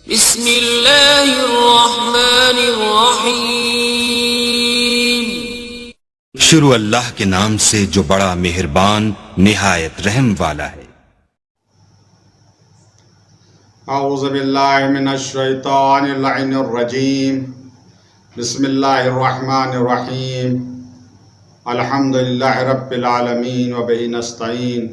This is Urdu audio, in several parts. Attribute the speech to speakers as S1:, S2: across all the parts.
S1: بسم اللہ الرحمن الرحیم۔
S2: شروع اللہ کے نام سے جو بڑا مہربان نہایت رحم والا ہے۔
S3: اعوذ باللہ من الشیطان اللعین الرجیم۔ بسم اللہ الرحمن الرحیم۔ الحمدللہ رب العالمین وبہ نستعین۔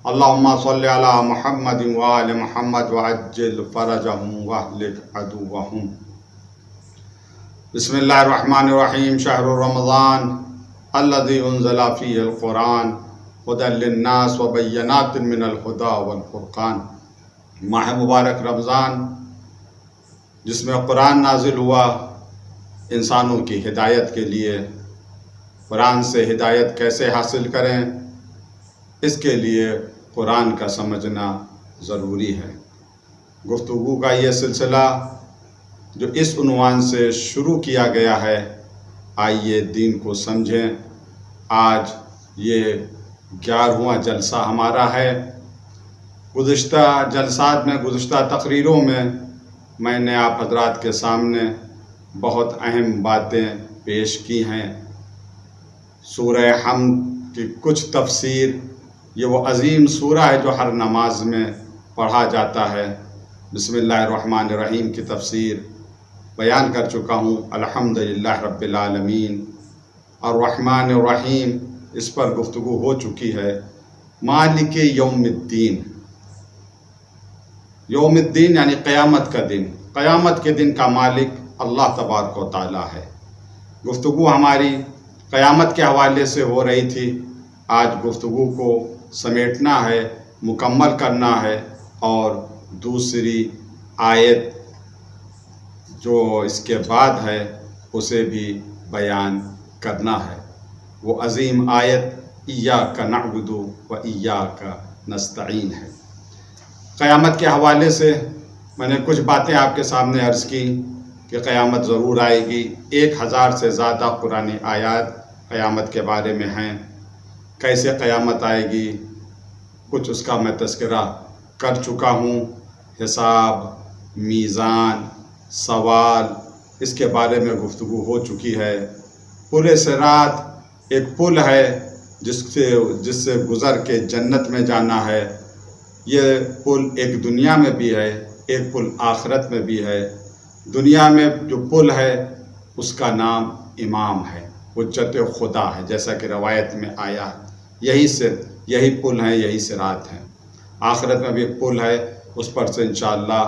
S3: اللہم صلی علی محمد وآل محمد وعجل فرجہم واہلک عدوہم۔ بسم اللہ الرحمن الرحیم۔ شہر رمضان الذی انزل فیہ القرآن ھدی للناس وبینات من الہدی والفرقان۔ ماہ مبارک رمضان جس میں قرآن نازل ہوا انسانوں کی ہدایت کے لیے۔ قرآن سے ہدایت کیسے حاصل کریں اس کے لیے قرآن کا سمجھنا ضروری ہے۔ گفتگو کا یہ سلسلہ جو اس عنوان سے شروع کیا گیا ہے، آئیے دین کو سمجھیں۔ آج یہ 11واں جلسہ ہمارا ہے۔ گزشتہ جلسات میں، گزشتہ تقریروں میں نے آپ حضرات کے سامنے بہت اہم باتیں پیش کی ہیں۔ سورہ حمد کی کچھ تفسیر، یہ وہ عظیم سورہ ہے جو ہر نماز میں پڑھا جاتا ہے۔ بسم اللہ الرحمن الرحیم کی تفسیر بیان کر چکا ہوں۔ الحمدللہ رب العالمین الرحمن الرحیم، اس پر گفتگو ہو چکی ہے۔ مالک یوم الدین، یوم الدین یعنی قیامت کا دن۔ قیامت کے دن کا مالک اللہ تبارک و تعالی ہے۔ گفتگو ہماری قیامت کے حوالے سے ہو رہی تھی۔ آج گفتگو کو سمیٹنا ہے، مکمل کرنا ہے، اور دوسری آیت جو اس کے بعد ہے اسے بھی بیان کرنا ہے۔ وہ عظیم آیت ایاک نعبد و ایاک نستعین ہے۔ قیامت کے حوالے سے میں نے کچھ باتیں آپ کے سامنے عرض کی کہ قیامت ضرور آئے گی۔ 1000 سے زیادہ قرآنی آیات قیامت کے بارے میں ہیں۔ کیسے قیامت آئے گی کچھ اس کا میں تذکرہ کر چکا ہوں۔ حساب، میزان، سوال، اس کے بارے میں گفتگو ہو چکی ہے۔ پل صراط ایک پل ہے جس سے گزر کے جنت میں جانا ہے۔ یہ پل ایک دنیا میں بھی ہے، ایک پل آخرت میں بھی ہے۔ دنیا میں جو پل ہے اس کا نام امام ہے، حجت خدا ہے، جیسا کہ روایت میں آیا۔ یہی پل ہے، یہی صراط ہے۔ آخرت میں بھی ایک پل ہے، اس پر سے انشاءاللہ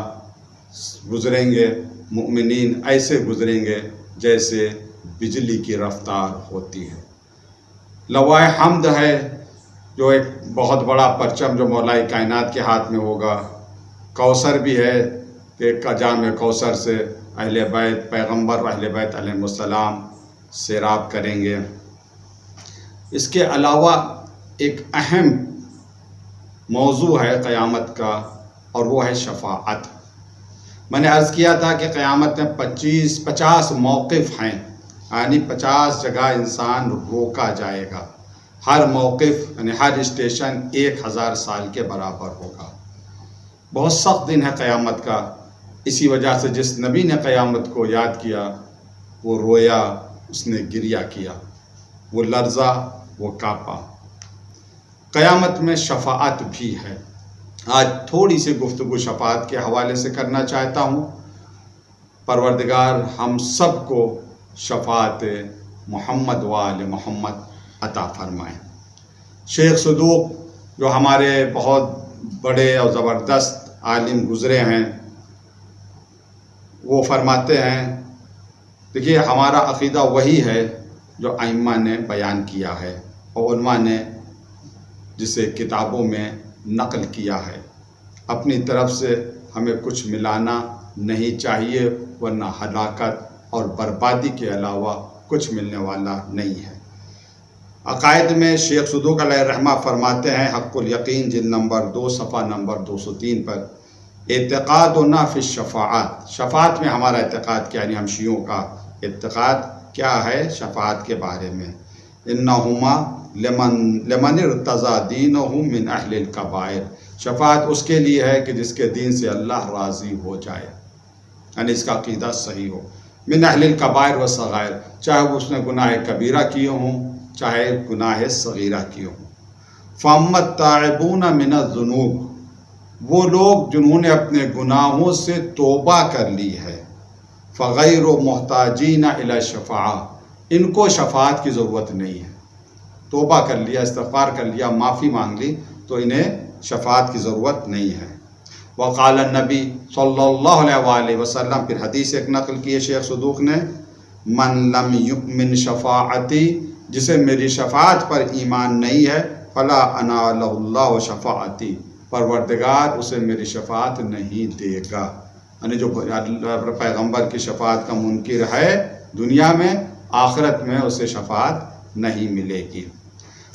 S3: گزریں گے مؤمنین، ایسے گزریں گے جیسے بجلی کی رفتار ہوتی ہے۔ لوح حمد ہے جو ایک بہت بڑا پرچم جو مولا کائنات کے ہاتھ میں ہوگا۔ کوثر بھی ہے کہ جام کوثر سے اہل بیت پیغمبر و اہل بیت علیہ السلام سیراب کریں گے۔ اس کے علاوہ ایک اہم موضوع ہے قیامت کا، اور وہ ہے شفاعت۔ میں نے عرض کیا تھا کہ قیامت میں 50 موقف ہیں، یعنی 50 جگہ انسان روکا جائے گا۔ ہر موقف یعنی ہر اسٹیشن 1000 سال کے برابر ہوگا۔ بہت سخت دن ہے قیامت کا۔ اسی وجہ سے جس نبی نے قیامت کو یاد کیا وہ رویا، اس نے گریہ کیا، وہ لرزا، وہ کانپا۔ قیامت میں شفاعت بھی ہے۔ آج تھوڑی سی گفتگو شفاعت کے حوالے سے کرنا چاہتا ہوں۔ پروردگار ہم سب کو شفاعت محمد و آل محمد عطا فرمائیں۔ شیخ صدوق جو ہمارے بہت بڑے اور زبردست عالم گزرے ہیں، وہ فرماتے ہیں، دیکھیے ہمارا عقیدہ وہی ہے جو ائمہ نے بیان کیا ہے اور علماء نے جسے کتابوں میں نقل کیا ہے۔ اپنی طرف سے ہمیں کچھ ملانا نہیں چاہیے، ورنہ ہلاکت اور بربادی کے علاوہ کچھ ملنے والا نہیں ہے۔ عقائد میں شیخ صدوق علیہ الرحمہ فرماتے ہیں، حق الیقین جلد نمبر 2 صفحہ نمبر 203 پر، اعتقادنا فی الشفاعات، شفاعت میں ہمارا اعتقاد کیا، یعنی ہم شیعوں کا اعتقاد کیا ہے شفاعت کے بارے میں۔ انہما لمن ارتضی دینہ من اہل الکبائر، شفاعت اس کے لیے ہے کہ جس کے دین سے اللہ راضی ہو جائے، یعنی اس کا عقیدہ صحیح ہو۔ من اہل الکبائر و صغائر، چاہے وہ اس نے گناہ کبیرہ کیے ہوں چاہے گناہ صغیرہ کیے ہوں۔ فامت تائبون من الذنوب، وہ لوگ جنہوں نے اپنے گناہوں سے توبہ کر لی ہے، فغیر محتاجین الی الشفاعہ، ان کو شفاعت کی ضرورت نہیں ہے۔ توبہ کر لیا، استغفار کر لیا، معافی مانگ لی تو انہیں شفاعت کی ضرورت نہیں ہے۔ وقال النبی صلی اللہ علیہ وآلہ وسلم، پھر حدیث ایک نقل کی ہے شیخ صدوق نے، من لم یؤمن شفاعتی، جسے میری شفاعت پر ایمان نہیں ہے، فلا انالہ اللہ شفاعتی، پروردگار اسے میری شفاعت نہیں دے گا۔ یعنی جو پیغمبر کی شفاعت کا منکر ہے دنیا میں، آخرت میں اسے شفاعت نہیں ملے گی۔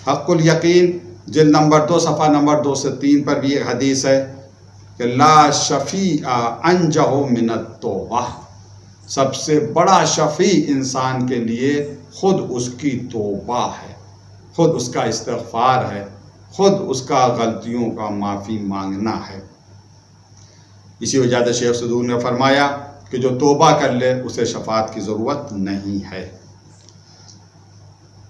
S3: حق الیقین جلد نمبر 2 صفحہ نمبر 2 سے 3 پر بھی ایک حدیث ہے کہ لا شفیع انجہ من التوبہ، سب سے بڑا شفیع انسان کے لیے خود اس کی توبہ ہے، خود اس کا استغفار ہے، خود اس کا غلطیوں کا معافی مانگنا ہے۔ اسی وجہ سے شیخ صدوق نے فرمایا کہ جو توبہ کر لے اسے شفاعت کی ضرورت نہیں ہے۔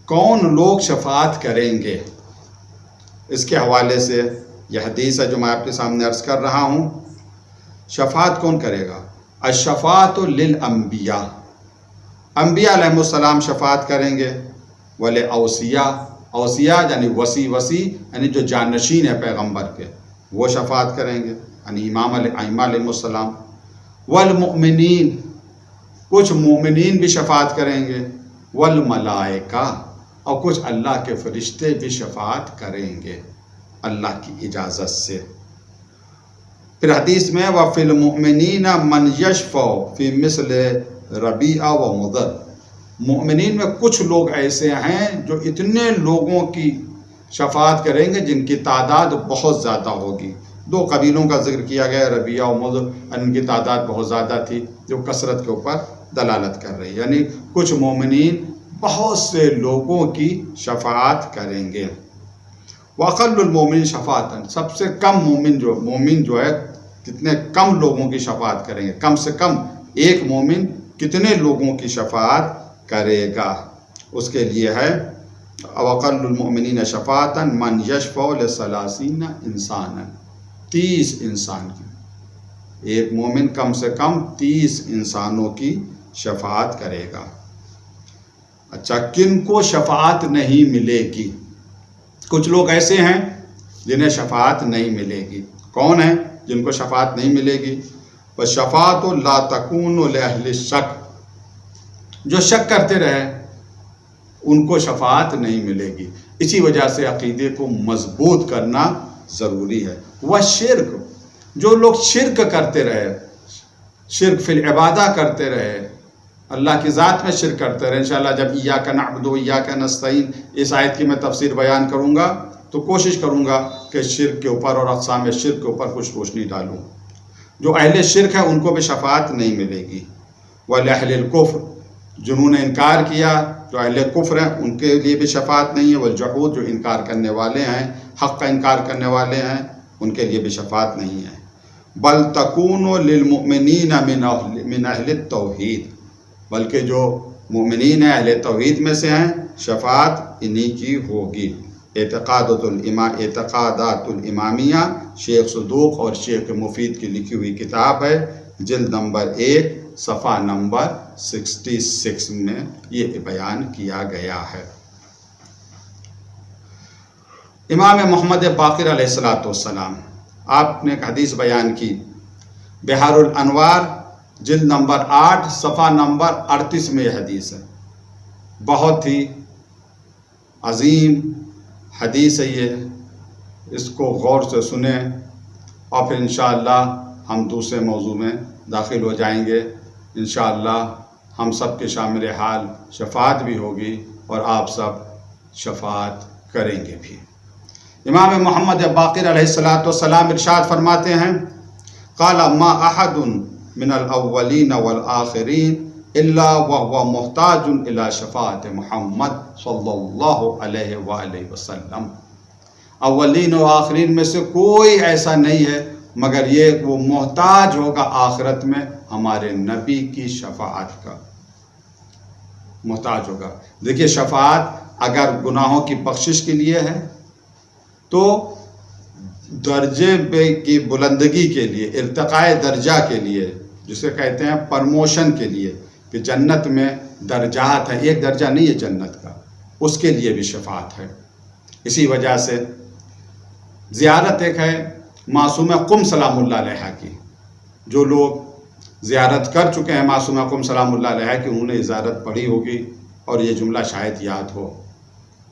S3: کون لوگ شفاعت کریں گے، اس کے حوالے سے یہ حدیث ہے جو میں آپ کے سامنے عرض کر رہا ہوں۔ شفاعت کون کرے گا؟ الشفاعت للانبیاء، انبیاء علیہ السلام شفاعت کریں گے، والاوصیاء، اوصیاء یعنی وصی یعنی جو جانشین ہے پیغمبر کے، وہ شفاعت کریں گے، یعنی ائمہ علیہ السلام، والمؤمنین، کچھ مومنین بھی شفاعت کریں گے، والملائکہ، اور کچھ اللہ کے فرشتے بھی شفاعت کریں گے اللہ کی اجازت سے۔ پھر حدیث میں وَفِي الْمُؤْمِنِينَ مَنْ يَشْفَعُ فِي مِثْلِ رَبِيعَ وَمُضَرَّ، مؤمنین میں کچھ لوگ ایسے ہیں جو اتنے لوگوں کی شفاعت کریں گے جن کی تعداد بہت زیادہ ہوگی۔ 2 قبیلوں کا ذکر کیا گیا، ربیعہ و مضر، ان کی تعداد بہت زیادہ تھی جو کثرت کے اوپر دلالت کر رہی ہے، یعنی کچھ مومنین بہت سے لوگوں کی شفاعت کریں گے۔ وَأَقَلُّ الْمُؤْمِنِينَ شَفَاعَةً، سب سے کم مومن جو ہے کتنے کم لوگوں کی شفاعت کریں گے، کم سے کم ایک مومن کتنے لوگوں کی شفاعت کرے گا، اس کے لیے ہے وَأَقَلُّ الْمُؤْمِنِينَ شَفَاعَةً مَنْ يَشْفَعُ لِثَلَاثِينَ إِنسَانًا، 30 انسان کی، ایک مومن کم سے کم 30 انسانوں کی شفاعت کرے گا۔ اچھا، کن کو شفاعت نہیں ملے گی؟ کچھ لوگ ایسے ہیں جنہیں شفاعت نہیں ملے گی۔ کون ہیں جن کو شفاعت نہیں ملے گی؟ وَالشَّفَاعَةُ لَا تَكُونُ لِأَهْلِ الشَّكِّ، جو شک کرتے رہے ان کو شفاعت نہیں ملے گی۔ اسی وجہ سے عقیدے کو مضبوط کرنا ضروری ہے۔ وَالشِّرْكُ، جو لوگ شرک کرتے رہے، شرک فی العبادہ کرتے رہے، اللہ کی ذات میں شرک کرتے رہے، انشاءاللہ جب ایاک نعبد و ایاک نستعین اس آیت کی میں تفسیر بیان کروں گا تو کوشش کروں گا کہ شرک کے اوپر اور اقسام شرک کے اوپر کچھ روشنی ڈالوں۔ جو اہل شرک ہے ان کو بھی شفاعت نہیں ملے گی۔ وَلِأَهْلِ الْكُفْرِ، جنہوں نے انکار کیا، جو اہل کفر ہیں ان کے لیے بھی شفاعت نہیں ہے۔ وَالْجُحُودِ، جو انکار کرنے والے ہیں، حق کا انکار کرنے والے ہیں، ان کے لیے بھی شفاعت نہیں ہے۔ بل تکون للمؤمنین من اہل التوحید، بلکہ جو مومنین ہیں اہل توحید میں سے ہیں، شفاعت انہی کی ہوگی۔ اعتقادات الامامیہ، شیخ صدوق اور شیخ مفید کی لکھی ہوئی کتاب ہے، جلد نمبر 1 صفحہ نمبر 66 میں یہ بیان کیا گیا ہے۔ امام محمد باقر علیہ السلام، آپ نے ایک حدیث بیان کی، بحار الانوار جلد نمبر 8 صفحہ نمبر 38 میں یہ حدیث ہے۔ بہت ہی عظیم حدیث ہے یہ، اس کو غور سے سنیں اور پھر انشاءاللہ ہم دوسرے موضوع میں داخل ہو جائیں گے۔ انشاءاللہ ہم سب کے شامل حال شفاعت بھی ہوگی اور آپ سب شفاعت کریں گے بھی۔ امام محمد باقر علیہ السلام ارشاد فرماتے ہیں، قال ما احد من الاولین والآخرین الا وهو محتاج الى شفاعت محمد صلی اللہ علیہ وآلہ وسلم، اولین و آخرین میں سے کوئی ایسا نہیں ہے مگر یہ وہ محتاج ہوگا آخرت میں ہمارے نبی کی شفاعت کا، محتاج ہوگا۔ دیکھیے شفاعت اگر گناہوں کی بخشش کے لیے ہے تو درجے کی بلندگی کے لیے، ارتقاء درجہ کے لیے، جسے کہتے ہیں پرموشن کے لیے، کہ جنت میں درجات ہیں، ایک درجہ نہیں ہے جنت کا، اس کے لیے بھی شفاعت ہے۔ اسی وجہ سے زیارت ایک ہے معصومہ قم سلام اللہ علیہ کی، جو لوگ زیارت کر چکے ہیں معصومہ قم سلام اللہ علیہ کی، انہوں نے زیارت پڑھی ہوگی اور یہ جملہ شاید یاد ہو،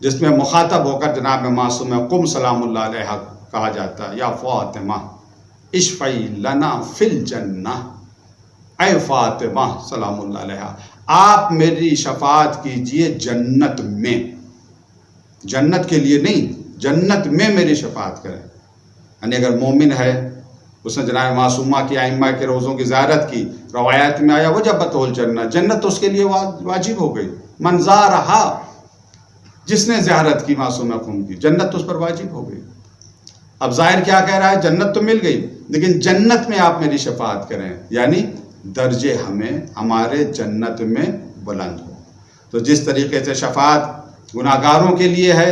S3: جس میں مخاطب ہو کر جناب معصومہ قم سلام اللہ علیہ کہا جاتا ہے، یا فاطمہ اشفعی لنا فی الجنہ، اے فاطمہ سلام اللہ علیہ آپ میری شفاعت کیجئے جنت میں، جنت کے لیے نہیں، جنت میں میری شفاعت کریں۔ یعنی اگر مومن ہے، اس نے جناب معصومہ کی ائمہ کے روزوں کی زیارت کی، روایات میں آیا وجبت الجنہ، جنت اس کے لیے واجب ہو گئی، من زارہا، جس نے زیارت کی معصومہ قم کی، جنت اس پر واجب ہو گئی۔ اب ظاہر کیا کہہ رہا ہے، جنت تو مل گئی لیکن جنت میں آپ میری شفاعت کریں، یعنی درجے ہمارے جنت میں بلند ہو۔ تو جس طریقے سے شفاعت گناہ گاروں کے لیے ہے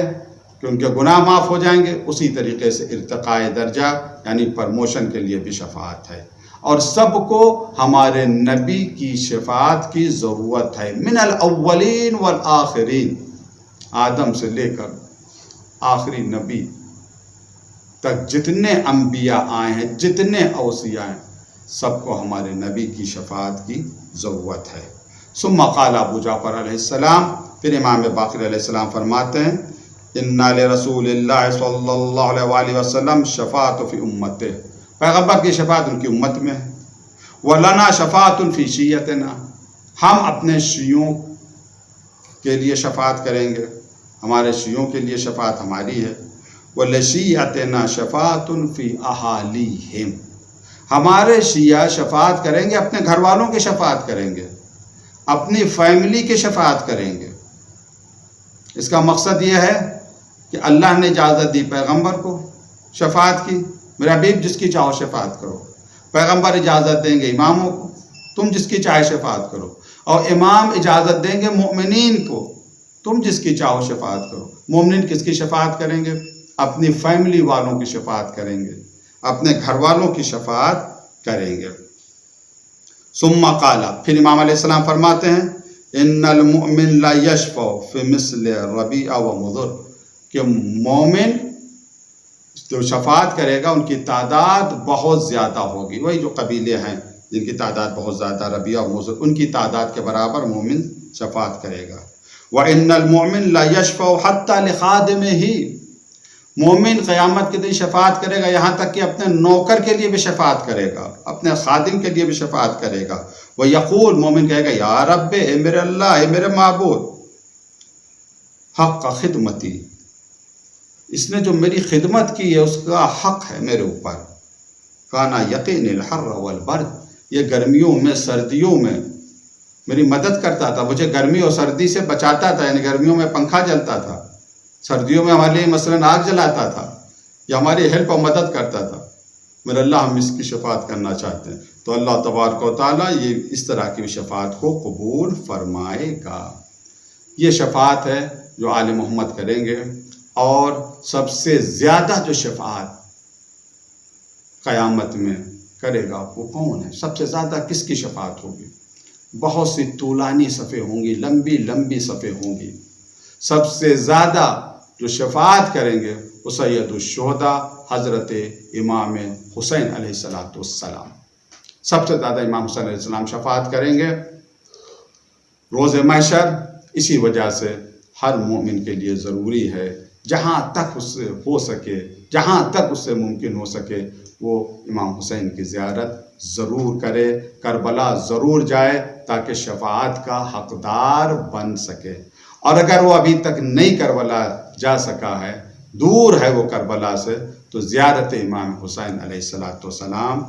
S3: کہ ان کے گناہ معاف ہو جائیں گے، اسی طریقے سے ارتقاء درجہ یعنی پرموشن کے لیے بھی شفاعت ہے، اور سب کو ہمارے نبی کی شفاعت کی ضرورت ہے، من الاولین والآخرین، آدم سے لے کر آخری نبی تک جتنے انبیاء آئے ہیں، جتنے اوصیاء ہیں، سب کو ہمارے نبی کی شفاعت کی ضرورت ہے۔ ثم قال ابو جعفر علیہ السلام، پھر امام باقر علیہ السلام فرماتے ہیں، اِنَّ لِرَسُولِ اللَّهِ صلی اللہ علیہ وآلہ وسلم شفاعت فی امتہ، پیغمبر کی شفاعت ان کی امت میں ہے، وَلَنَا شَفَاعَةٌ فِي شِیَّتِنَا، ہم اپنے شیعوں کے لیے شفاعت کریں گے، ہمارے شیعوں کے لیے شفاعت ہماری ہے، وَلَشِیَّتِنَا شَفَاعَةٌ فِی أَحَالِیہِم، ہمارے شیعہ شفاعت کریں گے، اپنے گھر والوں کی شفاعت کریں گے، اپنی فیملی کی شفاعت کریں گے۔ اس کا مقصد یہ ہے کہ اللہ نے اجازت دی پیغمبر کو شفاعت کی، میرے حبیب جس کی چاہو شفاعت کرو، پیغمبر اجازت دیں گے اماموں کو، تم جس کی چاہے شفاعت کرو، اور امام اجازت دیں گے مومنین کو، تم جس کی چاہو شفاعت کرو۔ مومنین کس کی شفاعت کریں گے؟ اپنی فیملی والوں کی شفاعت کریں گے، اپنے گھر والوں کی شفاعت کریں گے۔ ثم قال، پھر امام علیہ السلام فرماتے ہیں، ان المؤمن لا یشفع فی مثل ربیع و مضر، کہ مومن جو شفاعت کرے گا ان کی تعداد بہت زیادہ ہوگی، وہی جو قبیلے ہیں جن کی تعداد بہت زیادہ، ربیع و مضر، ان کی تعداد کے برابر مومن شفاعت کرے گا۔ وَإِنَّ الْمُؤْمِنَ لَا يَشْفَعُ حَتَّى لِخَادِمِهِ، مومن قیامت کے دن شفاعت کرے گا یہاں تک کہ اپنے نوکر کے لیے بھی شفاعت کرے گا، اپنے خادم کے لیے بھی شفاعت کرے گا۔ وَيَقُولُ، مومن کہے گا، یا رب، اے میرے اللہ، اے میرے معبود، حق خدمتی، اس نے جو میری خدمت کی ہے اس کا حق ہے میرے اوپر۔ کانا یقین الحر والبرد، یہ گرمیوں میں سردیوں میں میری مدد کرتا تھا، مجھے گرمی اور سردی سے بچاتا تھا، یعنی گرمیوں میں پنکھا جلتا تھا، سردیوں میں ہمارے لیے مثلاً آگ جلاتا تھا، یا ہماری ہیلپ اور مدد کرتا تھا۔ میرے اللہ، ہم اس کی شفاعت کرنا چاہتے ہیں، تو اللہ تبارک و تعالیٰ یہ اس طرح کی شفاعت کو قبول فرمائے گا۔ یہ شفاعت ہے جو آل محمد کریں گے، اور سب سے زیادہ جو شفاعت قیامت میں کرے گا وہ کون ہے؟ سب سے زیادہ کس کی شفاعت ہوگی؟ بہت سی طولانی صفیں ہوں گی، لمبی لمبی صفیں ہوں گی۔ سب سے زیادہ جو شفاعت کریں گے وہ سید الشہداء حضرت امام حسین علیہ السلام، سب سے زیادہ امام حسین علیہ السلام شفاعت کریں گے روز محشر۔ اسی وجہ سے ہر مومن کے لیے ضروری ہے جہاں تک اس سے ہو سکے، جہاں تک اس سے ممکن ہو سکے، وہ امام حسین کی زیارت ضرور کرے، کربلا ضرور جائے تاکہ شفاعت کا حقدار بن سکے۔ اور اگر وہ ابھی تک نہیں کربلا جا سکا ہے، دور ہے وہ کربلا سے، تو زیارت امام حسین علیہ السلام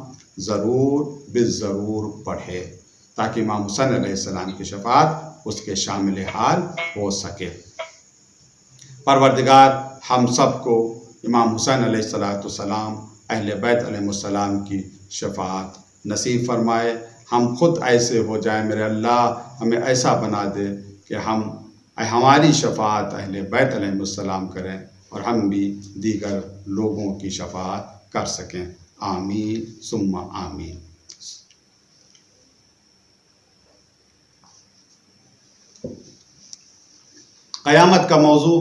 S3: ضرور بالضرور پڑھے تاکہ امام حسین علیہ السلام کی شفاعت اس کے شامل حال ہو سکے۔ پروردگار ہم سب کو امام حسین علیہ السلام اہل بیت علیہ السلام کی شفاعت نصیب فرمائے۔ ہم خود ایسے ہو جائیں میرے اللہ، ہمیں ایسا بنا دے کہ ہماری شفاعت اہل بیت علیہ السلام کریں اور ہم بھی دیگر لوگوں کی شفاعت کر سکیں۔ آمین ثم آمین۔ قیامت کا موضوع،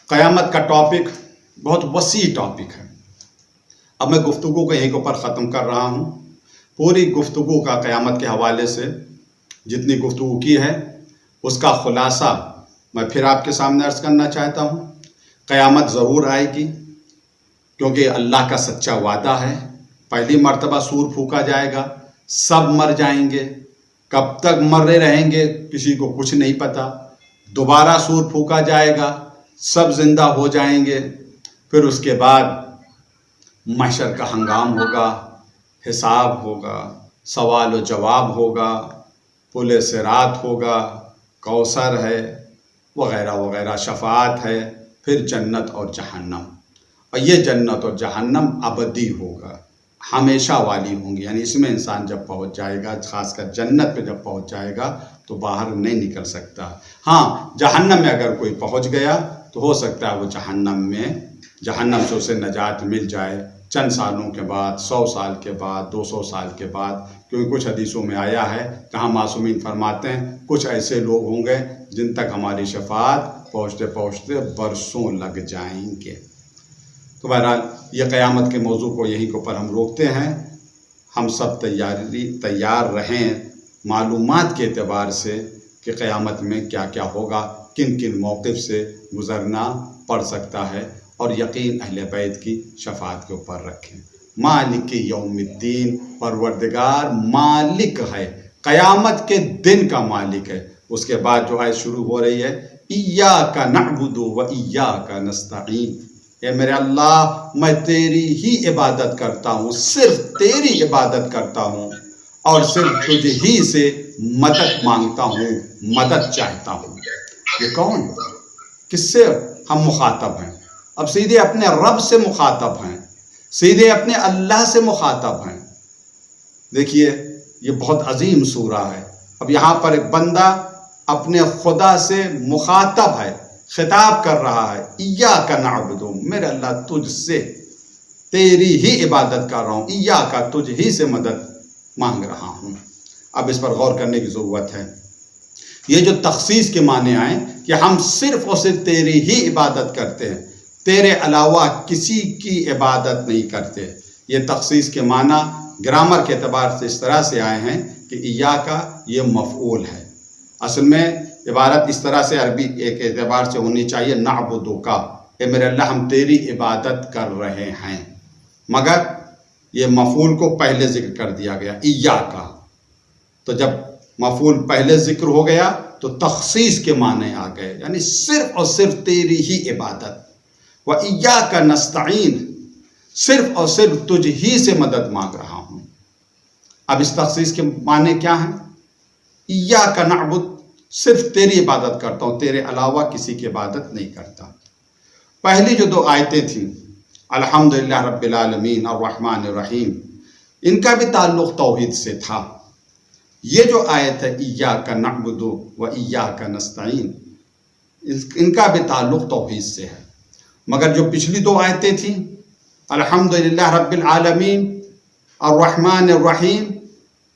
S3: قیامت کا ٹاپک بہت وسیع ٹاپک ہے۔ اب میں گفتگو کو یہیں کے اوپر ختم کر رہا ہوں۔ پوری گفتگو کا قیامت کے حوالے سے جتنی گفتگو کی ہے اس کا خلاصہ میں پھر آپ کے سامنے عرض کرنا چاہتا ہوں۔ قیامت ضرور آئے گی کیونکہ اللہ کا سچا وعدہ ہے۔ پہلی مرتبہ سور پھونکا جائے گا، سب مر جائیں گے۔ کب تک مرے رہیں گے کسی کو کچھ نہیں پتہ۔ دوبارہ سور پھونکا جائے گا، سب زندہ ہو جائیں گے۔ پھر اس کے بعد محشر کا ہنگام ہوگا، حساب ہوگا، سوال و جواب ہوگا، پل صراط ہوگا، کوثر ہے وغیرہ وغیرہ، شفاعت ہے، پھر جنت اور جہنم۔ اور یہ جنت اور جہنم ابدی ہوگا، ہمیشہ والی ہوں گی، یعنی اس میں انسان جب پہنچ جائے گا، خاص کر جنت پہ جب پہنچ جائے گا تو باہر نہیں نکل سکتا۔ ہاں، جہنم میں اگر کوئی پہنچ گیا تو ہو سکتا ہے وہ جہنم سے اسے نجات مل جائے چند سالوں کے بعد، 100 سال کے بعد، 200 سال کے بعد، کیونکہ کچھ حدیثوں میں آیا ہے کہاں معصومین فرماتے ہیں کچھ ایسے لوگ ہوں گے جن تک ہماری شفاعت پہنچتے پہنچتے برسوں لگ جائیں گے۔ تو بہرحال یہ قیامت کے موضوع کو یہیں کے اوپر ہم روکتے ہیں۔ ہم سب تیار رہیں معلومات کے اعتبار سے کہ قیامت میں کیا کیا ہوگا، کن کن موقف سے گزرنا پڑ سکتا ہے، اور یقین اہل بیت کی شفاعت کے اوپر رکھیں۔ مالک یوم الدین، پروردگار مالک ہے، قیامت کے دن کا مالک ہے۔ اس کے بعد جو آیت شروع ہو رہی ہے، ایاک نعبد و ایاک نستعین، اے میرے اللہ میں تیری ہی عبادت کرتا ہوں، صرف تیری عبادت کرتا ہوں، اور صرف تجھ ہی سے مدد مانگتا ہوں، مدد چاہتا ہوں۔ یہ کون؟ کس سے ہم مخاطب ہیں؟ اب سیدھے اپنے رب سے مخاطب ہیں، سیدھے اپنے اللہ سے مخاطب ہیں۔ دیکھیے یہ بہت عظیم سورہ ہے۔ اب یہاں پر ایک بندہ اپنے خدا سے مخاطب ہے، خطاب کر رہا ہے، ایاک نعبد، میرے اللہ تجھ سے تیری ہی عبادت کر رہا ہوں، ایاک تجھ ہی سے مدد مانگ رہا ہوں۔ اب اس پر غور کرنے کی ضرورت ہے۔ یہ جو تخصیص کے معنی آئیں کہ ہم صرف اور صرف تیری ہی عبادت کرتے ہیں، تیرے علاوہ کسی کی عبادت نہیں کرتے، یہ تخصیص کے معنی گرامر کے اعتبار سے اس طرح سے آئے ہیں کہ ایاک یہ مفعول ہے۔ اصل میں عبارت اس طرح سے عربی ایک اعتبار سے ہونی چاہیے، نعبدک، اے میرے اللہ ہم تیری عبادت کر رہے ہیں، مگر یہ مفعول کو پہلے ذکر کر دیا گیا، ایاک۔ تو جب مفعول پہلے ذکر ہو گیا تو تخصیص کے معنی آ گئے، یعنی صرف اور صرف تیری ہی عبادت۔ وَإِيَّاكَ نَسْتَعِينُ، صرف اور صرف تجھ ہی سے مدد مانگ رہا ہوں۔ اب اس تخصیص کے معنی کیا ہیں؟ ایاک نعبد، صرف تیری عبادت کرتا ہوں، تیرے علاوہ کسی کی عبادت نہیں کرتا۔ پہلی جو 2 آیتیں تھیں، الحمدللہ رب العالمین الرحمن الرحیم، ان کا بھی تعلق توحید سے تھا۔ یہ جو آیت ہے ایاک نعبد و ایاک نستعین، ان کا بھی تعلق توحید سے ہے، مگر جو پچھلی 2 آیتیں تھیں، الحمدللہ رب العالمین الرحمن الرحیم،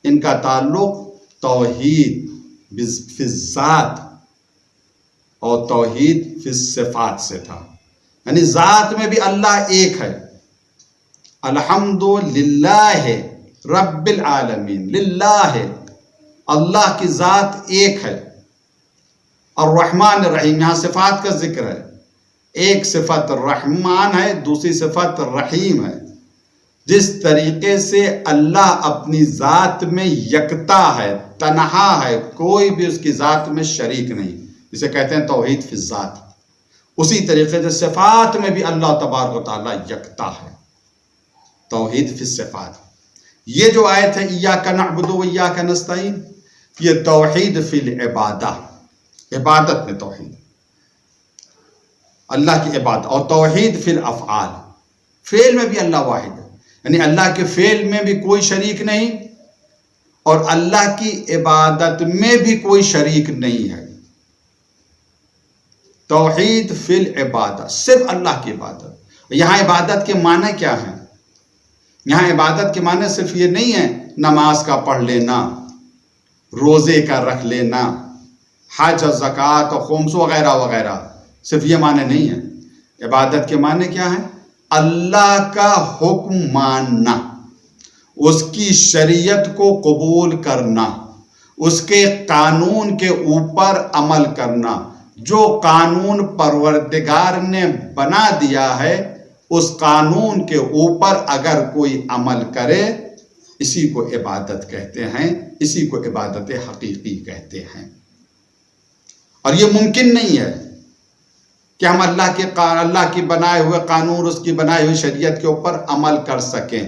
S3: ان کا تعلق توحید فی الذات اور توحید فی الصفات سے تھا، یعنی ذات میں بھی اللہ ایک ہے، الحمدللہ رب العالمین، للہ اللہ کی ذات ایک ہے، الرحمن الرحیم، یہاں صفات کا ذکر ہے، ایک صفت رحمان ہے، دوسری صفت رحیم ہے۔ جس طریقے سے اللہ اپنی ذات میں یکتا ہے، تنہا ہے، کوئی بھی اس کی ذات میں شریک نہیں، جسے کہتے ہیں توحید فی الذات، اسی طریقے سے صفات میں بھی اللہ تبارک و تعالیٰ یکتا ہے، توحید فی الصفات۔ یہ جو آیت ہے ایاک نعبد و ایاک نستعین، یہ توحید فی العبادہ، عبادت میں توحید۔ اللہ کی عبادت، اور توحید فی الافعال، فعل میں بھی اللہ واحد ہے، یعنی اللہ کے فعل میں بھی کوئی شریک نہیں اور اللہ کی عبادت میں بھی کوئی شریک نہیں ہے۔ توحید فی العبادت، صرف اللہ کی عبادت۔ یہاں عبادت کے معنی کیا ہیں؟ یہاں عبادت کے معنی صرف یہ نہیں ہے نماز کا پڑھ لینا، روزے کا رکھ لینا، حج اور زکوٰۃ اور خمس وغیرہ وغیرہ، صرف یہ معنی نہیں ہے۔ عبادت کے معنی کیا ہے؟ اللہ کا حکم ماننا، اس کی شریعت کو قبول کرنا، اس کے قانون کے اوپر عمل کرنا۔ جو قانون پروردگار نے بنا دیا ہے اس قانون کے اوپر اگر کوئی عمل کرے، اسی کو عبادت کہتے ہیں، اسی کو عبادت حقیقی کہتے ہیں۔ اور یہ ممکن نہیں ہے کہ ہم اللہ کی بنائے ہوئے قانون، اس کی بنائی ہوئی شریعت کے اوپر عمل کر سکیں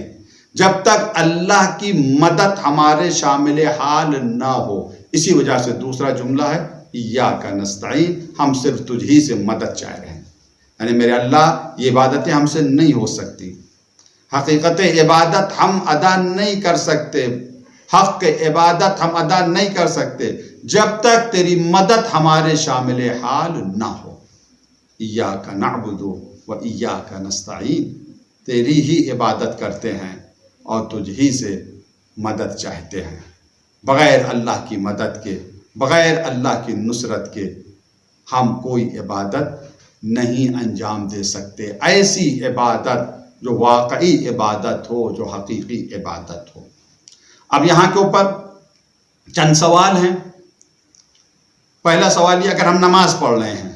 S3: جب تک اللہ کی مدد ہمارے شامل حال نہ ہو۔ اسی وجہ سے دوسرا جملہ ہے ایاک نستعین، ہم صرف تجھ ہی سے مدد چاہ رہے ہیں، یعنی میرے اللہ یہ عبادتیں ہم سے نہیں ہو سکتی، حقیقت عبادت ہم ادا نہیں کر سکتے، حق عبادت ہم ادا نہیں کر سکتے جب تک تیری مدد ہمارے شامل حال نہ ہو۔ ایاک نعبد و ایاک نستعین، تیری ہی عبادت کرتے ہیں اور تجھ ہی سے مدد چاہتے ہیں۔ بغیر اللہ کی مدد کے، بغیر اللہ کی نصرت کے ہم کوئی عبادت نہیں انجام دے سکتے، ایسی عبادت جو واقعی عبادت ہو، جو حقیقی عبادت ہو۔ اب یہاں کے اوپر چند سوال ہیں۔ پہلا سوال یہ، اگر ہم نماز پڑھ رہے ہیں،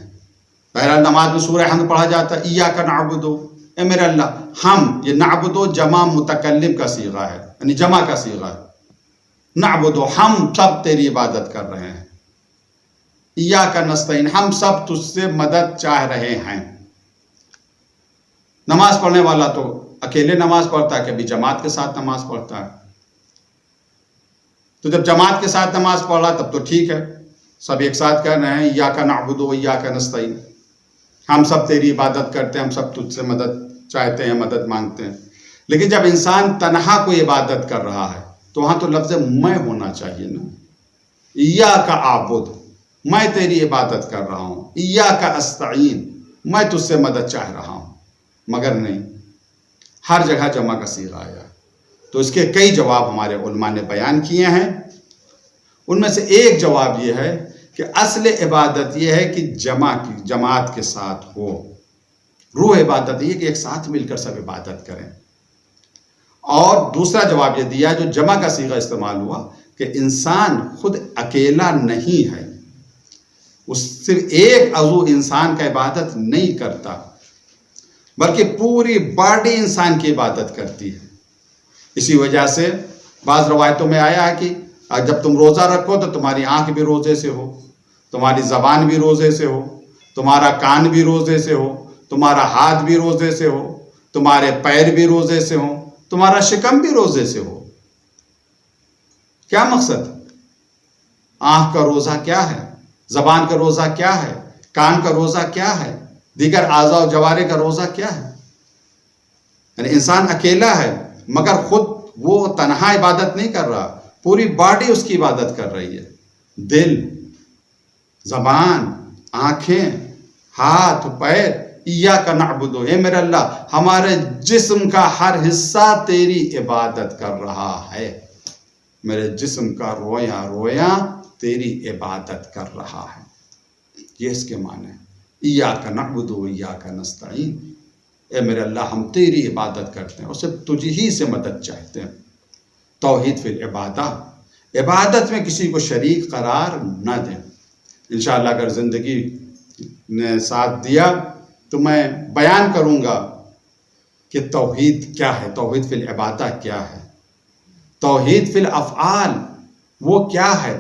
S3: پہلا نماز میں سورہ حمد پڑھا جاتا ہے، ایاک نعبد، اے میرے اللہ ہم، یہ نعبد جمع متکلم کا صیغہ ہے، یعنی جمع کا صیغہ ہے، نعبد ہم سب تیری عبادت کر رہے ہیں، ایاک نستعین ہم سب تجھ سے مدد چاہ رہے ہیں۔ نماز پڑھنے والا تو اکیلے نماز پڑھتا ہے، کبھی جماعت کے ساتھ نماز پڑھتا ہے، تو جب جماعت کے ساتھ نماز پڑھ رہا تب تو ٹھیک ہے، سب ایک ساتھ کہہ رہے ہیں ایاک نعبد و ایاک نستعین، ہم سب تیری عبادت کرتے ہیں، ہم سب تجھ سے مدد چاہتے ہیں، مدد مانگتے ہیں۔ لیکن جب انسان تنہا کوئی عبادت کر رہا ہے تو وہاں تو لفظ میں ہونا چاہیے نا، ایاک اعبد، میں تیری عبادت کر رہا ہوں، ایاک استعین، میں تجھ سے مدد چاہ رہا ہوں، مگر نہیں، ہر جگہ جمع کا صیغہ آیا۔ تو اس کے کئی جواب ہمارے علماء نے بیان کیے ہیں، ان میں سے ایک جواب یہ ہے کہ اصل عبادت یہ ہے کہ جماعت کے ساتھ ہو، روح عبادت یہ کہ ایک ساتھ مل کر سب عبادت کریں۔ اور دوسرا جواب یہ دیا جو جمع کا صیغہ استعمال ہوا کہ انسان خود اکیلا نہیں ہے، اس صرف ایک عضو انسان کا عبادت نہیں کرتا بلکہ پوری باڈی انسان کی عبادت کرتی ہے۔ اسی وجہ سے بعض روایتوں میں آیا ہے کہ جب تم روزہ رکھو تو تمہاری آنکھ بھی روزے سے ہو، تمہاری زبان بھی روزے سے ہو، تمہارا کان بھی روزے سے ہو، تمہارا ہاتھ بھی روزے سے ہو، تمہارے پیر بھی روزے سے ہوں، تمہارا شکم بھی روزے سے ہو۔ کیا مقصد؟ آنکھ کا روزہ کیا ہے، زبان کا روزہ کیا ہے، کان کا روزہ کیا ہے، دیگر اعضاء و جوارح کا روزہ کیا ہے؟ یعنی انسان اکیلا ہے مگر خود وہ تنہا عبادت نہیں کر رہا، پوری باڈی اس کی عبادت کر رہی ہے، دل، زبان، آنکھیں، ہاتھ، پیر، ایاک نعبد، اے میرے اللہ ہمارے جسم کا ہر حصہ تیری عبادت کر رہا ہے، میرے جسم کا رویاں رویاں تیری عبادت کر رہا ہے۔ یہ اس کے معنی ہے، ایاک نعبد و ایاک نستعین، اے میرے اللہ ہم تیری عبادت کرتے ہیں اور صرف تجھ ہی سے مدد چاہتے ہیں۔ توحید فی العبادہ، عبادت میں کسی کو شریک قرار نہ دیں۔ انشاءاللہ اگر زندگی نے ساتھ دیا تو میں بیان کروں گا کہ توحید کیا ہے، توحید فی العبادہ کیا ہے، توحید فی الافعال وہ کیا ہے،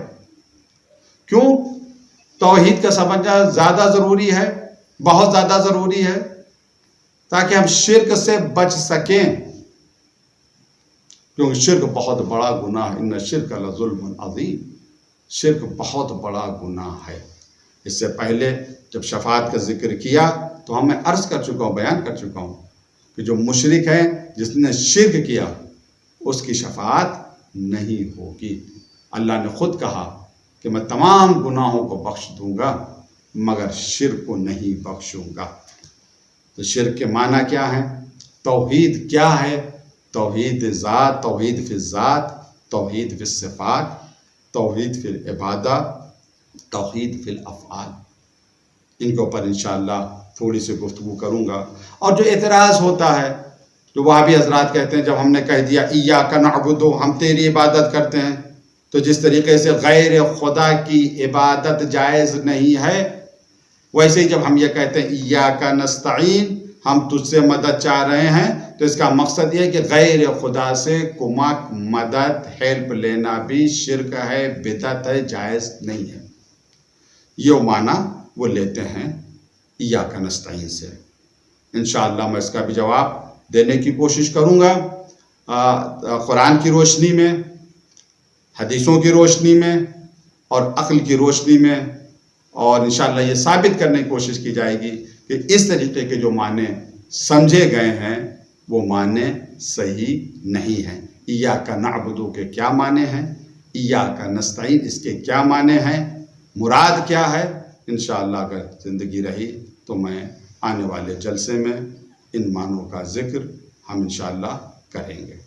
S3: کیوں توحید کا سمجھنا زیادہ ضروری ہے، بہت زیادہ ضروری ہے، تاکہ ہم شرک سے بچ سکیں، کیونکہ شرک بہت بڑا گناہ ہے، ان الشرک لظلم عظیم، شرک بہت بڑا گناہ ہے۔ اس سے پہلے جب شفاعت کا ذکر کیا تو میں عرض کر چکا ہوں، بیان کر چکا ہوں کہ جو مشرک ہے، جس نے شرک کیا، اس کی شفاعت نہیں ہوگی۔ اللہ نے خود کہا کہ میں تمام گناہوں کو بخش دوں گا مگر شرک کو نہیں بخشوں گا۔ تو شرک کے معنی کیا ہے؟ توحید کیا ہے؟ توحید ذات، توحید فی الذات، توحید فی الصفات، توحید فی العبادہ، توحید فی الافعال۔ ان کے اوپر انشاءاللہ تھوڑی سی گفتگو کروں گا۔ اور جو اعتراض ہوتا ہے، جو وہابی حضرات کہتے ہیں جب ہم نے کہہ دیا ایاک نعبد، ہم تیری عبادت کرتے ہیں، تو جس طریقے سے غیر خدا کی عبادت جائز نہیں ہے، ویسے ہی جب ہم یہ کہتے ہیں ایاک نستعین، ہم تجھ سے مدد چاہ رہے ہیں، تو اس کا مقصد یہ کہ غیر خدا سے کمک، مدد، ہیلپ لینا بھی شرک ہے، بدعت ہے، جائز نہیں ہے۔ یہ معنی وہ لیتے ہیں ایاک نستعین سے۔ انشاءاللہ میں اس کا بھی جواب دینے کی کوشش کروں گا، قرآن کی روشنی میں، حدیثوں کی روشنی میں اور عقل کی روشنی میں، اور انشاءاللہ یہ ثابت کرنے کی کوشش کی جائے گی کہ اس طریقے کے جو معنی سمجھے گئے ہیں وہ معنی صحیح نہیں ہیں۔ ایاک نعبد کے کیا معنی ہیں، ایاک نستعین اس کے کیا معنی ہیں، مراد کیا ہے، انشاءاللہ اگر زندگی رہی تو میں آنے والے جلسے میں ان معنوں کا ذکر ہم انشاءاللہ کریں گے۔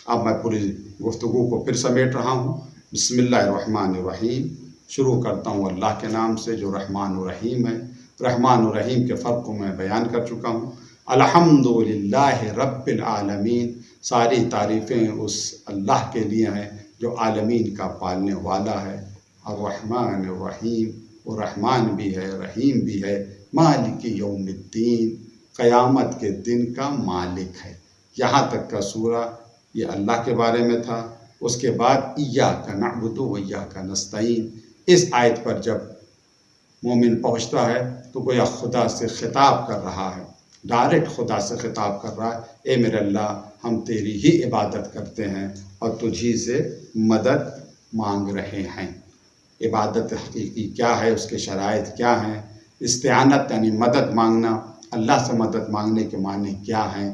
S3: اب میں پوری گفتگو کو پھر سمیٹ رہا ہوں۔ بسم اللہ الرحمن الرحیم، شروع کرتا ہوں اللہ کے نام سے جو رحمان و رحیم ہے۔ رحمان و رحیم کے فرق کو میں بیان کر چکا ہوں۔ الحمدللہ رب العالمین، ساری تعریفیں اس اللہ کے لیے ہیں جو عالمین کا پالنے والا ہے۔ الرحمن الرحیم، وہ رحمان بھی ہے، رحیم بھی ہے۔ مالک یوم الدین، قیامت کے دن کا مالک ہے۔ یہاں تک کا سورہ یہ اللہ کے بارے میں تھا۔ اس کے بعد ایاک نعبد و ایاک نستعین، اس آیت پر جب مومن پہنچتا ہے تو گویا خدا سے خطاب کر رہا ہے، ڈائریکٹ خدا سے خطاب کر رہا ہے، اے میرے اللہ ہم تیری ہی عبادت کرتے ہیں اور تجھی سے مدد مانگ رہے ہیں۔ عبادت حقیقی کیا ہے، اس کے شرائط کیا ہیں، استعانت یعنی مدد مانگنا، اللہ سے مدد مانگنے کے معنی کیا ہیں،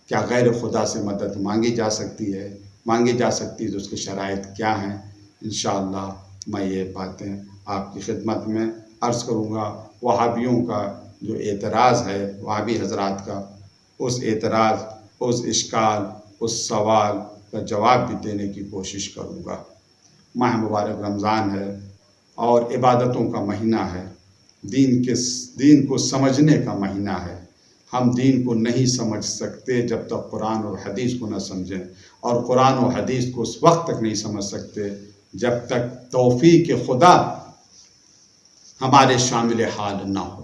S3: کیا غیر خدا سے مدد مانگی جا سکتی ہے، مانگی جا سکتی ہے تو اس کے شرائط کیا ہیں۔ انشاءاللہ میں یہ باتیں آپ کی خدمت میں عرض کروں گا۔ وہابیوں کا جو اعتراض ہے، وہابی حضرات کا، اس اعتراض، اس اشکال، اس سوال کا جواب بھی دینے کی کوشش کروں گا۔ ماہ مبارک رمضان ہے اور عبادتوں کا مہینہ ہے، دین کو سمجھنے کا مہینہ ہے۔ ہم دین کو نہیں سمجھ سکتے جب تک قرآن اور حدیث کو نہ سمجھیں، اور قرآن و حدیث کو اس وقت تک نہیں سمجھ سکتے جب تک توفیق خدا ہمارے شامل حال نہ ہو۔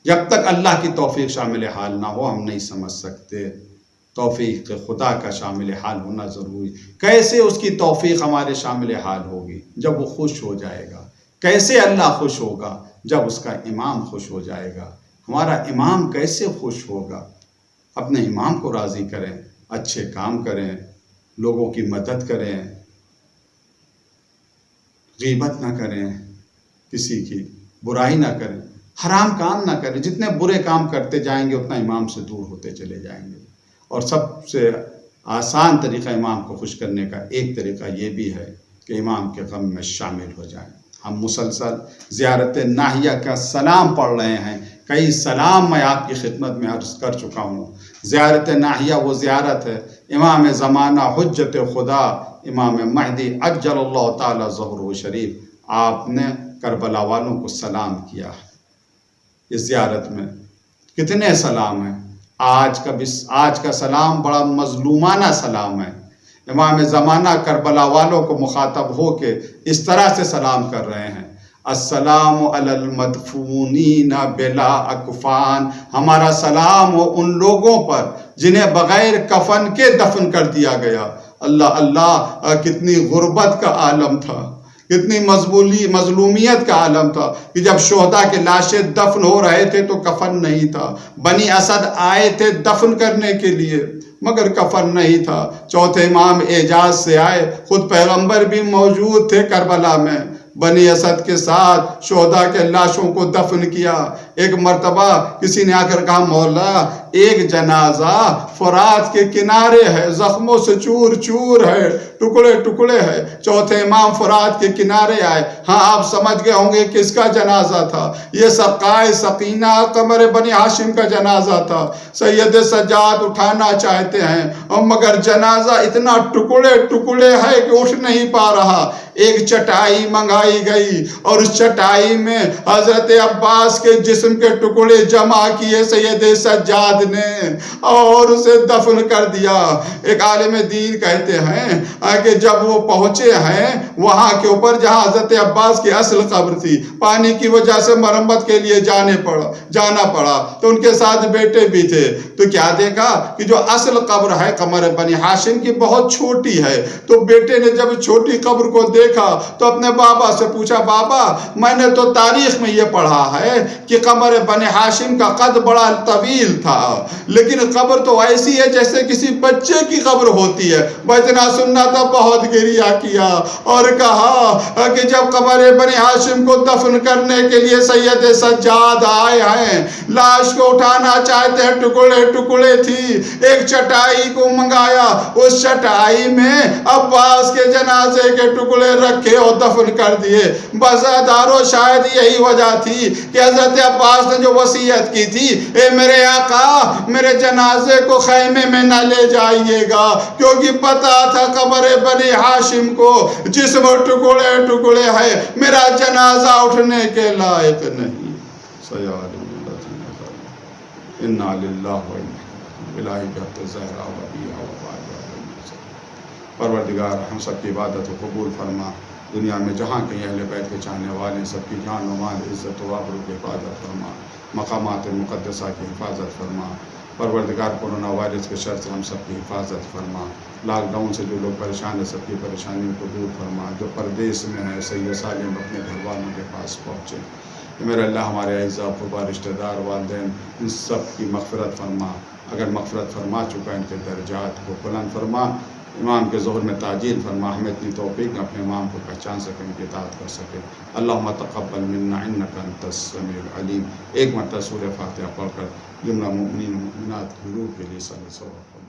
S3: جب تک اللہ کی توفیق شامل حال نہ ہو ہم نہیں سمجھ سکتے۔ توفیق خدا کا شامل حال ہونا ضروری۔ کیسے اس کی توفیق ہمارے شامل حال ہوگی؟ جب وہ خوش ہو جائے گا۔ کیسے اللہ خوش ہوگا؟ جب اس کا امام خوش ہو جائے گا۔ ہمارا امام کیسے خوش ہوگا؟ اپنے امام کو راضی کریں، اچھے کام کریں، لوگوں کی مدد کریں، غیبت نہ کریں، کسی کی برائی نہ کریں، حرام کام نہ کریں۔ جتنے برے کام کرتے جائیں گے اتنا امام سے دور ہوتے چلے جائیں گے۔ اور سب سے آسان طریقہ امام کو خوش کرنے کا ایک طریقہ یہ بھی ہے کہ امام کے غم میں شامل ہو جائیں۔ ہم مسلسل زیارت ناہیہ کا سلام پڑھ رہے ہیں۔ کئی سلام میں آپ کی خدمت میں عرض کر چکا ہوں۔ زیارت ناہیہ وہ زیارت ہے امام زمانہ حجت خدا امام مہدی عجل اللہ تعالی ظہرہ شریف، آپ نے کربلا والوں کو سلام کیا ہے۔ اس زیارت میں کتنے سلام ہیں؟ آج کا سلام بڑا مظلومانہ سلام ہے۔ امام زمانہ کربلا والوں کو مخاطب ہو کے اس طرح سے سلام کر رہے ہیں، السلام علی المدفونین بلا اکفان، ہمارا سلام ہو ان لوگوں پر جنہیں بغیر کفن کے دفن کر دیا گیا۔ اللہ اللہ، کتنی غربت کا عالم تھا، کتنی مظلومیت کا عالم تھا کہ جب شہداء کے لاشیں دفن ہو رہے تھے تو کفن نہیں تھا۔ بنی اسد آئے تھے دفن کرنے کے لیے مگر کفن نہیں تھا۔ چوتھے امام اعجاز سے آئے، خود پیغمبر بھی موجود تھے کربلا میں، بنی اسد کے ساتھ شہداء کے لاشوں کو دفن کیا۔ ایک مرتبہ کسی نے آ کر کہا مولا ایک جنازہ فرات کے کنارے ہے، زخموں سے چور چور ہے، ٹکڑے ٹکڑے ہے، چوتھے امام فرات کے کنارے آئے۔ ہاں آپ سمجھ گئے ہوں گے کس کا جنازہ تھا، یہ سقائے سقینہ قمر بنی ہاشم کا جنازہ تھا۔ سید سجاد اٹھانا چاہتے ہیں اور مگر جنازہ اتنا ٹکڑے ٹکڑے ہے کہ اٹھ نہیں پا رہا۔ ایک چٹائی منگائی گئی اور اس چٹائی میں حضرت عباس کے جسم کے ٹکڑے جمع کیے سید سجاد نے اور اسے دفن کر دیا۔ ایک عالم دین کہتے ہیں کہ جب وہ پہنچے ہیں وہاں کے اوپر جہاں حضرت عباس کی اصل قبر تھی، پانی کی وجہ سے مرمت کے لیے جانا پڑا تو ان کے ساتھ بیٹے بھی تھے، تو کیا دیکھا کہ جو اصل قبر ہے قمر بنی ہاشم کی بہت چھوٹی ہے۔ تو بیٹے نے جب چھوٹی قبر کو دیکھا تو اپنے بابا سے پوچھا بابا میں نے تو تاریخ میں یہ پڑھا ہے کہ قمر بنی ہاشم کا قد بڑا طویل تھا، لیکن قبر تو ایسی ہے جیسے کسی بچے کی قبر ہوتی ہے۔ اتنا سننا تھا، بہت گریہ کیا اور کہا کہ جب قمر بنی ہاشم کو دفن کرنے کے لیے سید سجاد آئے ہیں، لاش کو اٹھانا چاہتے ہیں، ٹکڑے ٹکڑے تھی، ایک چٹائی کو منگایا، اس چٹائی میں عباس کے جنازے کے ٹکڑے رکھے اور دفن کر دیے۔ بزادارو شاید یہی وجہ تھی کہ حضرت عباس نے جو وصیت کی تھی، اے میرے آقا میرے جنازے کو خیمے میں نہ لے جائیے گا، کیونکہ پتا تھا قمر بنی ہاشم کو جسم ٹکڑے ٹکڑے ہے، میرا جنازہ اٹھنے کے لائق نہیں۔ انا للہ و الہی بہت زہرا و بیہا و باجا۔ پروردگار ہم سب کی عبادت کو قبول فرما، دنیا میں جہاں کہیں اہل بیت کے چاہنے والے سب کی جان و مال عزت و آبرو کی حفاظت فرما، مقامات مقدسہ کی حفاظت فرما۔ پروردگار کورونا وائرس کے شر سے ہم سب کی حفاظت فرما۔ لاک ڈاؤن سے جو لوگ پریشان ہیں سب کی پریشانیوں کو دور فرما، جو پردیس میں ہیں صحیح سالم اپنے گھر والوں کے پاس پہنچے۔ میرے اللہ ہمارے اعزاء اقربا رشتہ دار والدین ان سب کی مغفرت فرما، اگر مغفرت فرما چکا ان کے درجات کو بلند فرما، امام کے ظہور میں تعجیل فرما، ہمیں اتنی توفیق اپنے امام کو پہچان سکیں، ان کی اطاعت کر سکے۔ اللہم تقبل منا انک انت السمیع العلیم۔ ایک مرتبہ سورہ فاتحہ پڑھ کر جملہ مومنین و مومنات کی روح کے لیے صلی اللہ علیہ وسلم